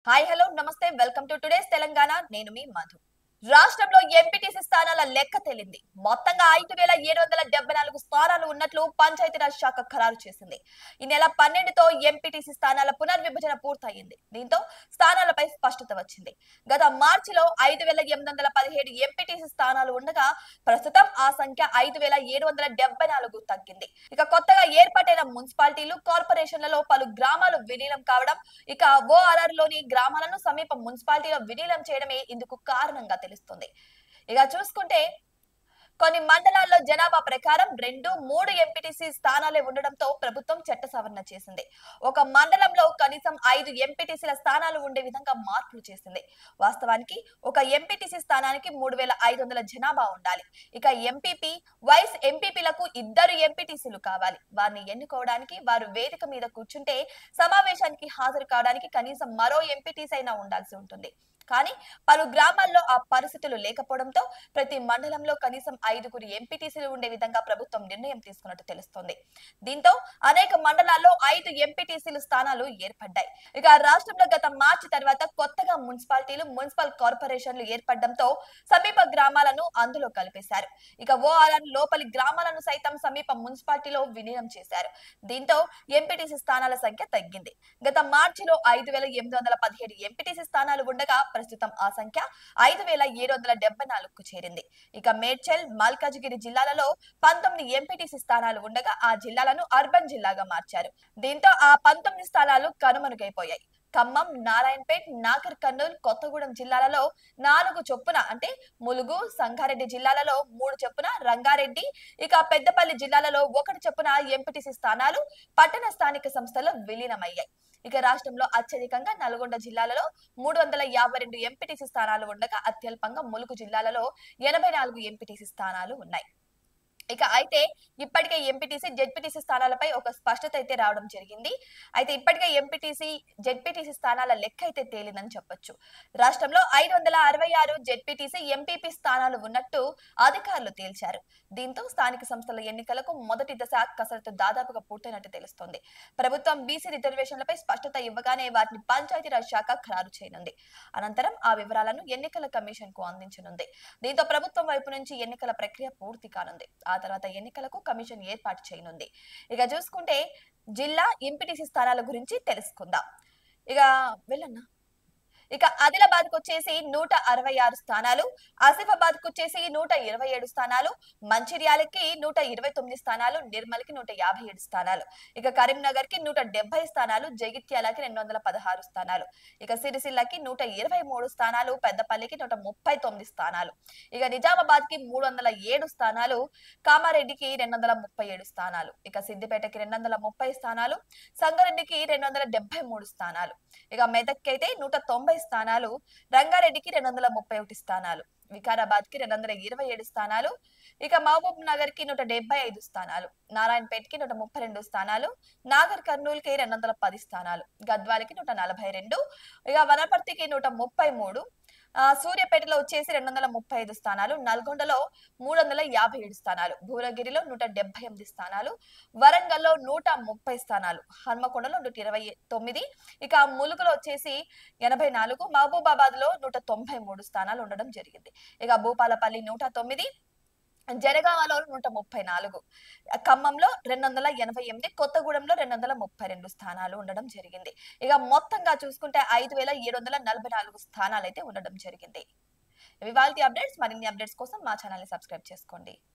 hi hello నమస్తే welcome to today's Telangana నేను మీ మధు రాష్ట్రంలో ఎంపీటీసీ స్థానాల లెక్క తేలింది మొత్తంగా 5774 స్థానాలు ఉన్నట్లు పంచాయతీరాజ్ శాఖ ఖరారు చేసింది ఈ నెల 12తో ఎంపీటీసీ స్థానాల పునర్విభజన పూర్తయింది దీంతో స్థానాలపై స్పష్టత వచ్చింది గత మార్చిలో 5817 ఎంపీటీసీ స్థానాలు ఉండగా ప్రస్తుతం ఆ సంఖ్య 5774 తగ్గింది ఇక కొత్తగా ఏర్పాటైన మున్సిపాలిటీలు కార్పొరేషన్లలో పలు గ్రామాలు విలీనం కావడం ఇక ఓఆర్ఆర్ లోని గ్రామాలను సమీప మున్సిపాలిటీలో విలీనం చేయడమే ఇందుకు కారణంగా తెలుస్తుంది ఇక చూసుకుంటే కొన్ని మండలాల్లో జనాభా ప్రకారం 2-3 ఎంపీటీసీ స్థానాలే ఉండడంతో ప్రభుత్వం చట్ట సవరణ చేసింది ఒక మండలంలో కనీసం 5 ఎంపీటీసీల స్థానాలు ఉండే విధంగా మార్పులు చేసింది వాస్తవానికి ఒక ఎంపీటీసీ స్థానానికి 3500 జనాభా ఉండాలి ఇక ఎంపీపీ వైస్ ఎంపీపీలకు 2 ఎంపీటీసీలు కావాలి వారిని ఎన్నుకోవడానికి వారు వేదిక మీద కూర్చుంటే సమావేశానికి హాజరు కావడానికి కనీసం మరో ఎంపీటీసీ అయినా ఉండాల్సి ఉంటుంది కానీ పలు గ్రామాల్లో ఆ పరిస్థితులు లేకపోవడంతో ప్రతి మండలంలో కనీసం 5 ఎంపీటీసీలు ఉండే విధంగా ప్రభుత్వం నిర్ణయం తీసుకున్నట్టు తెలుస్తోంది దీంతో అనేక మండలాల్లో 5 ఎంపీటీసీలు స్థానాలు ఏర్పడ్డాయి ఇక రాష్ట్రంలో గత మార్చి తర్వాత కొత్తగా మున్సిపాలిటీలు మున్సిపల్ కార్పొరేషన్లు ఏర్పడడంతో సమీప గ్రామాలను అందులో కలిపేశారు ఇక ఓఆర్ఆర్ లోపలి గ్రామాలను సైతం సమీప మున్సిపాలిటీలో విలీనం చేశారు దీంతో ఎంపీటీసీ స్థానాల సంఖ్య తగ్గింది గత మార్చిలో 5817 ఎంపీటీసీ స్థానాలు ఉండగా ప్రస్తుతం ఆ సంఖ్య 5774కు చేరింది ఇక మేడ్చల్ మల్కాజిగిరి జిల్లాలలో 19 ఎంపీటీసీ స్థానాలు ఉండగా ఆ జిల్లాలను అర్బన్ జిల్లాగా మార్చారు దీంతో ఆ 19 స్థానాలు కనుమరుగైపోయాయి ఖమ్మం నారాయణపేట్ నాగర్ కర్నూల్ కొత్తగూడెం జిల్లాలలో 4 చొప్పున అంటే ములుగు సంగారెడ్డి జిల్లాలలో 3 చొప్పున రంగారెడ్డి ఇక పెద్దపల్లి జిల్లాలలో 1 చొప్పున ఎంపీటీసీ స్థానాలు పట్టణ స్థానిక సంస్థలు విలీనమయ్యాయి ఇక రాష్ట్రంలో అత్యధికంగా నల్గొండ జిల్లాలలో 352 ఎంపీటీసీ స్థానాలు ఉండగా అత్యల్పంగా ములుగు జిల్లాలలో 84 ఎంపీటీసీ స్థానాలు ఉన్నాయి ఇక అయితే ఇప్పటికే ఎంపీటీసీ జెడ్పీటీసీ స్థానాలపై ఒక స్పష్టత అయితే రావడం జరిగింది అయితే ఇప్పటికే ఎంపీటీసీ జెడ్పీటీసీ స్థానాల లెక్క అయితే తేలిందని చెప్పొచ్చు రాష్ట్రంలో 566 జెడ్పీటీసీ ఎంపీపీ స్థానాలు ఉన్నట్టు అధికారులు తేల్చారు దీంతో స్థానిక సంస్థల ఎన్నికలకు మొదటి దశ కసరత్తు దాదాపుగా పూర్తయినట్టు తెలుస్తోంది ప్రభుత్వం బీసీ రిజర్వేషన్లపై స్పష్టత ఇవ్వగానే వాటిని పంచాయతీరాజ్ శాఖ ఖరారు చేయనుంది అనంతరం ఆ వివరాలను ఎన్నికల కమిషన్ కు అందించనుంది దీంతో ప్రభుత్వం వైపు నుంచి ఎన్నికల ప్రక్రియ పూర్తి కానుంది ఆ తర్వాత ఎన్నికలకు కమిషన్ ఏర్పాటు చేయనుంది ఇక చూసుకుంటే జిల్లా ఎంపీటీసీ స్థానాల గురించి తెలుసుకుందాం ఇక వెళ్ళన్నా ఇక ఆదిలాబాద్ కు వచ్చేసి 166 స్థానాలు ఆసిఫాబాద్ కు వచ్చేసి 127 స్థానాలు మంచిర్యాలకి 129 స్థానాలు నిర్మల్ కి 157 స్థానాలు ఇక కరీంనగర్ కి 170 స్థానాలు జగిత్యాలకి 216 స్థానాలు ఇక సిరిసిల్లకి 123 స్థానాలు పెద్దపల్లికి 139 స్థానాలు ఇక నిజామాబాద్ కి 307 స్థానాలు కామారెడ్డికి 237 స్థానాలు ఇక సిద్దిపేటకి 230 స్థానాలు సంగారెడ్డికి 273 స్థానాలు ఇక మెదక్ కి అయితే 190 స్థానాలు రంగారెడ్డికి 231 స్థానాలు వికారాబాద్ కి 227 స్థానాలు ఇక మహబూబ్ నగర్ కి 175 స్థానాలు నారాయణపేట్ కి 132 స్థానాలు నాగర్ కర్నూల్ కి 210 స్థానాలు గద్వాలకి 142 ఇక వనపర్తికి 133 సూర్యాపేటలో వచ్చేసి 235 స్థానాలు నల్గొండలో 357 స్థానాలు భూరగిరిలో 178 స్థానాలు వరంగల్లో 130 స్థానాలు హన్మకొండలో 129 ఇక ములుగులో వచ్చేసి 84 మహబూబాబాద్ లో 193 స్థానాలు ఉండడం జరిగింది ఇక భూపాలపల్లి 109 జనగామలో 134 ఖమ్మంలో 288 కొత్తగూడెంలో 232 స్థానాలు ఉండడం జరిగింది ఇక మొత్తంగా చూసుకుంటే 5744 స్థానాలు అయితే ఉండడం జరిగింది ఇవి వాళ్ళ అప్డేట్స్ మరిన్ని అప్డేట్స్ కోసం మా ఛానల్ ని సబ్స్క్రైబ్ చేసుకోండి